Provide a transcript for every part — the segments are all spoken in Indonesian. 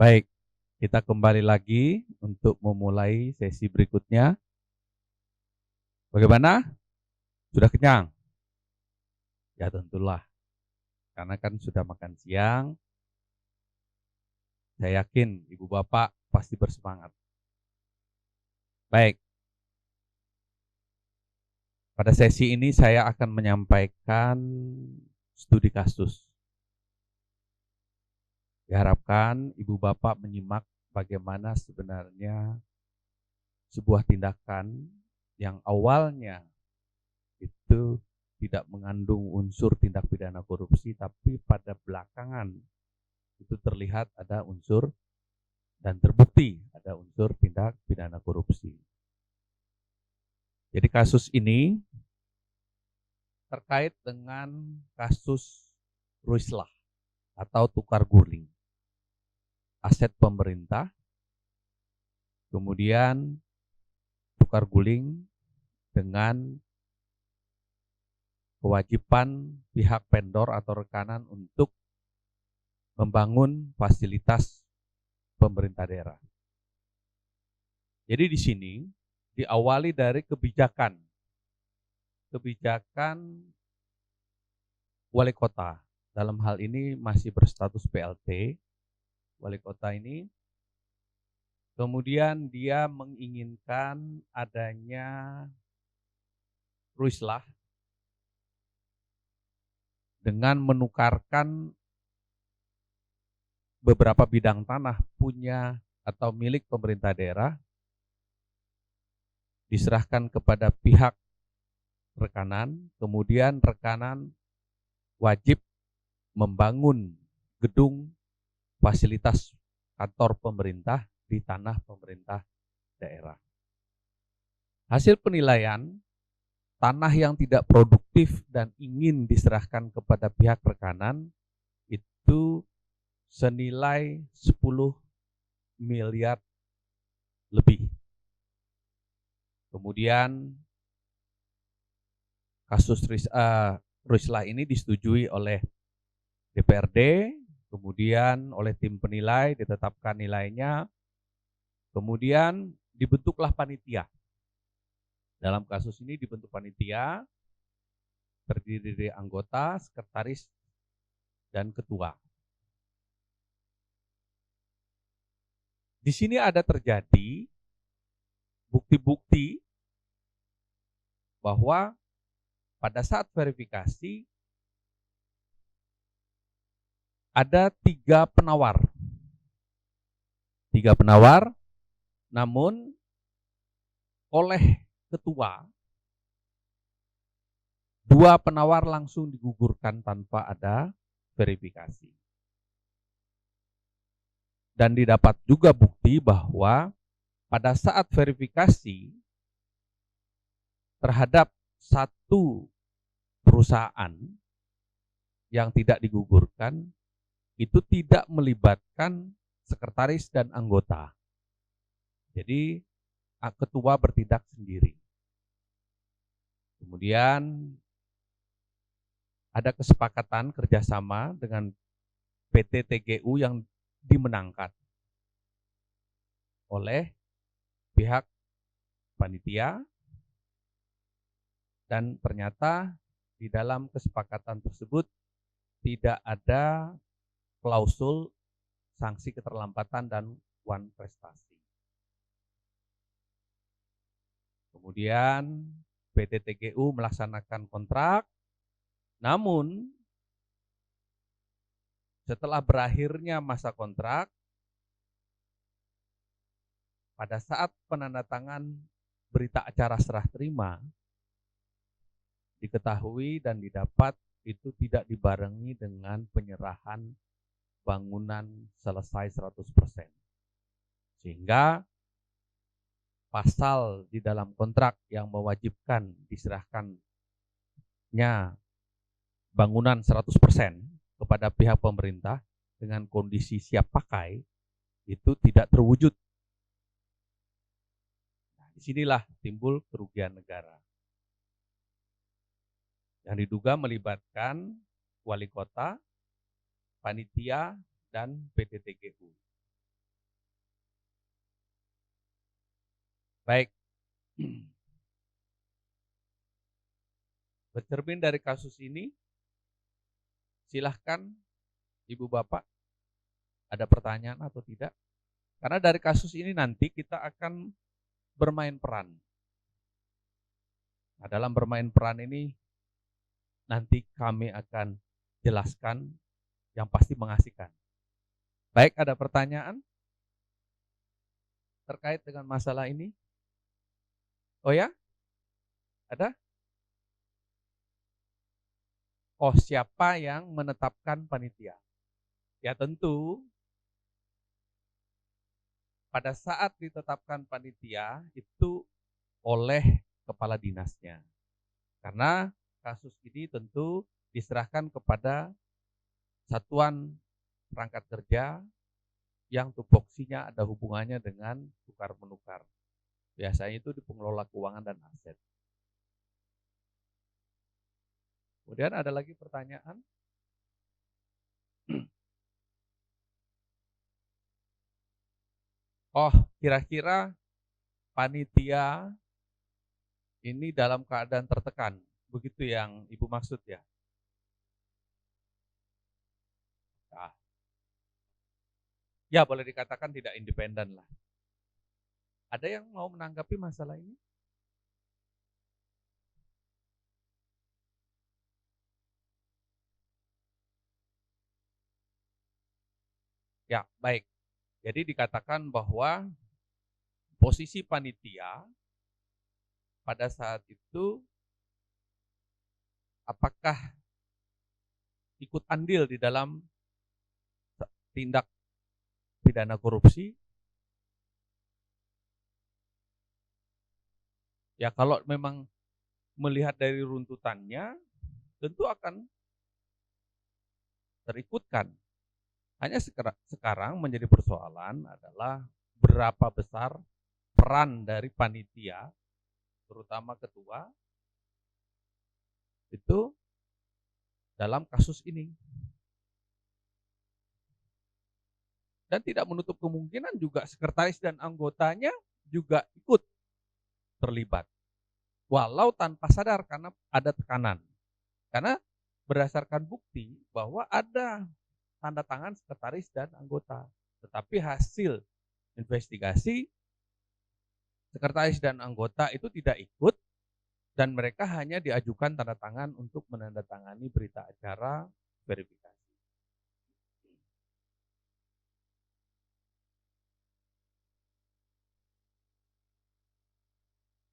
Baik, kita kembali lagi untuk memulai sesi berikutnya. Bagaimana? Sudah kenyang? Ya tentulah, karena kan sudah makan siang. Saya yakin Ibu Bapak pasti bersemangat. Baik, pada sesi ini saya akan menyampaikan studi kasus. Diharapkan Ibu Bapak menyimak bagaimana sebenarnya sebuah tindakan yang awalnya itu tidak mengandung unsur tindak pidana korupsi, tapi pada belakangan itu terlihat ada unsur dan terbukti ada unsur tindak pidana korupsi. Jadi kasus ini terkait dengan kasus Ruislah atau tukar guling. Aset pemerintah, kemudian tukar guling dengan kewajiban pihak vendor atau rekanan untuk membangun fasilitas pemerintah daerah. Jadi di sini diawali dari kebijakan wali kota. Dalam hal ini masih berstatus PLT, wali kota ini. Kemudian dia menginginkan adanya Ruislah dengan menukarkan beberapa bidang tanah punya atau milik pemerintah daerah diserahkan kepada pihak rekanan, kemudian rekanan wajib membangun gedung fasilitas kantor pemerintah di tanah pemerintah daerah. Hasil penilaian, tanah yang tidak produktif dan ingin diserahkan kepada pihak rekanan itu senilai 10 miliar lebih. Kemudian kasus Ruislah ini disetujui oleh DPRD, kemudian oleh tim penilai ditetapkan nilainya, kemudian dibentuklah panitia. Dalam kasus ini dibentuk panitia, terdiri dari anggota, sekretaris, dan ketua. Di sini ada terjadi bukti-bukti bahwa pada saat verifikasi ada 3 penawar. 3 penawar, namun oleh ketua, 2 penawar langsung digugurkan tanpa ada verifikasi. Dan didapat juga bukti bahwa pada saat verifikasi terhadap satu perusahaan yang tidak digugurkan, itu tidak melibatkan sekretaris dan anggota. Jadi ketua bertindak sendiri. Kemudian ada kesepakatan kerjasama dengan PT TGU yang dimenangkan oleh pihak panitia, dan ternyata di dalam kesepakatan tersebut tidak ada klausul sanksi keterlambatan dan wan prestasi. Kemudian PT TGU melaksanakan kontrak, namun setelah berakhirnya masa kontrak, pada saat penandatangan berita acara serah terima, diketahui dan didapat itu tidak dibarengi dengan penyerahan bangunan selesai 100%. Sehingga pasal di dalam kontrak yang mewajibkan diserahkannya bangunan 100% kepada pihak pemerintah dengan kondisi siap pakai itu tidak terwujud. Nah, disinilah timbul kerugian negara yang diduga melibatkan wali kota, panitia, dan PT TGU. Baik. Bercermin dari kasus ini, silahkan Ibu Bapak ada pertanyaan atau tidak. Karena dari kasus ini nanti kita akan bermain peran. Nah, dalam bermain peran ini nanti kami akan jelaskan yang pasti mengasihkan. Baik, ada pertanyaan terkait dengan masalah ini? Oh ya? Ada? Oh, siapa yang menetapkan panitia? Ya tentu pada saat ditetapkan panitia itu oleh kepala dinasnya. Karena kasus ini tentu diserahkan kepada satuan perangkat kerja yang tupoksinya ada hubungannya dengan tukar-menukar. Biasanya itu di pengelola keuangan dan aset. Kemudian ada lagi pertanyaan. Oh, kira-kira panitia ini dalam keadaan tertekan. Begitu yang Ibu maksud ya? Nah, ya boleh dikatakan tidak independen lah. Ada yang mau menanggapi masalah ini? Ya, baik. Jadi dikatakan bahwa posisi panitia pada saat itu apakah ikut andil di dalam tindak pidana korupsi? Ya kalau memang melihat dari runtutannya tentu akan terikutkan. Hanya sekarang menjadi persoalan adalah berapa besar peran dari panitia, terutama ketua, itu dalam kasus ini. Dan tidak menutup kemungkinan juga sekretaris dan anggotanya juga ikut terlibat. Walau tanpa sadar karena ada tekanan. Karena berdasarkan bukti bahwa ada tanda tangan sekretaris dan anggota. Tetapi hasil investigasi sekretaris dan anggota itu tidak ikut dan mereka hanya diajukan tanda tangan untuk menandatangani berita acara verifikasi.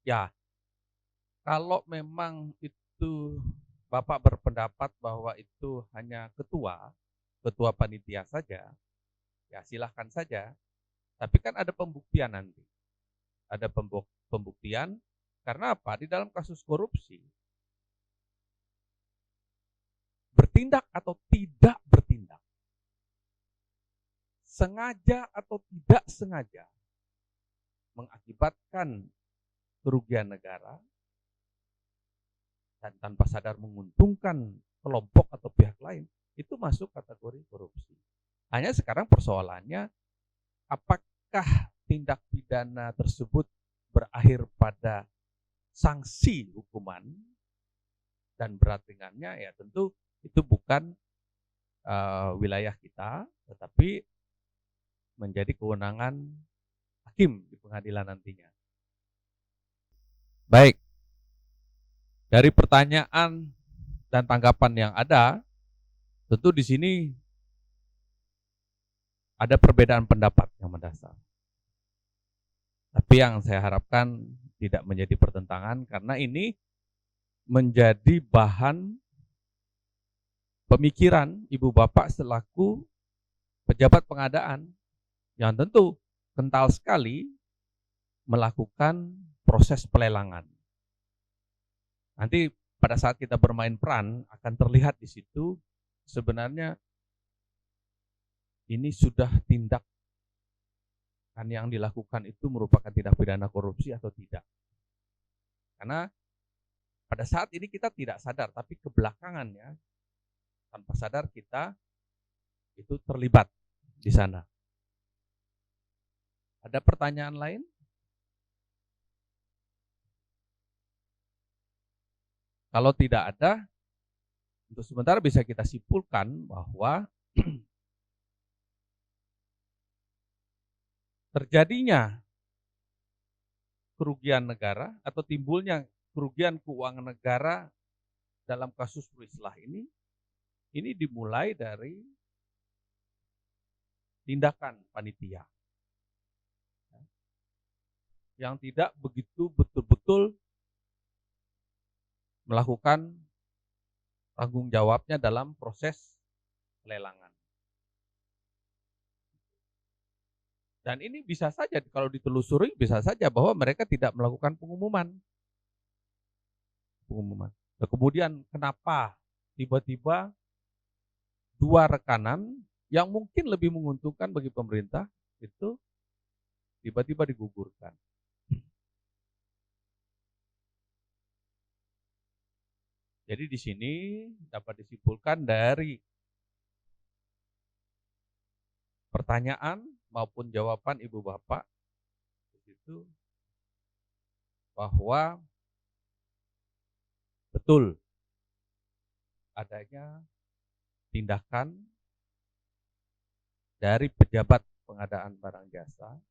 Ya, kalau memang itu Bapak berpendapat bahwa itu hanya ketua panitia saja, ya silahkan saja. Tapi kan ada pembuktian nanti. Ada pembuktian, karena apa? Di dalam kasus korupsi, bertindak atau tidak bertindak, sengaja atau tidak sengaja, mengakibatkan kerugian negara, dan tanpa sadar menguntungkan kelompok atau pihak lain, itu masuk kategori korupsi. Hanya sekarang persoalannya, apakah tindak pidana tersebut berakhir pada sanksi hukuman dan berat ringannya, ya tentu itu bukan wilayah kita, tetapi menjadi kewenangan hakim di pengadilan nantinya. Baik, dari pertanyaan dan tanggapan yang ada, tentu di sini ada perbedaan pendapat yang mendasar. Tapi yang saya harapkan tidak menjadi pertentangan karena ini menjadi bahan pemikiran Ibu Bapak selaku pejabat pengadaan yang tentu kental sekali melakukan proses pelelangan. Nanti pada saat kita bermain peran akan terlihat di situ sebenarnya ini sudah tindak yang dilakukan itu merupakan tindak pidana korupsi atau tidak. Karena pada saat ini kita tidak sadar, tapi kebelakangannya tanpa sadar kita itu terlibat di sana. Ada pertanyaan lain? Kalau tidak ada, untuk sementara bisa kita simpulkan bahwa terjadinya kerugian negara atau timbulnya kerugian keuangan negara dalam kasus Rislah ini dimulai dari tindakan panitia yang tidak begitu betul-betul melakukan tanggung jawabnya dalam proses pelelangan. Dan ini bisa saja kalau ditelusuri bisa saja bahwa mereka tidak melakukan pengumuman. Nah, kemudian kenapa tiba-tiba dua rekanan yang mungkin lebih menguntungkan bagi pemerintah itu tiba-tiba digugurkan. Jadi di sini dapat disimpulkan dari pertanyaan maupun jawaban Ibu Bapak itu bahwa betul adanya tindakan dari pejabat pengadaan barang jasa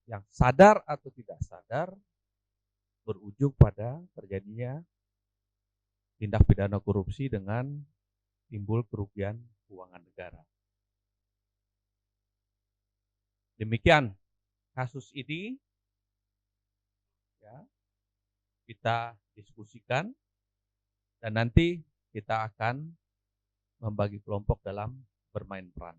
yang sadar atau tidak sadar berujung pada terjadinya tindak pidana korupsi dengan timbul kerugian keuangan negara. Demikian kasus ini ya, kita diskusikan dan nanti kita akan membagi kelompok dalam bermain peran.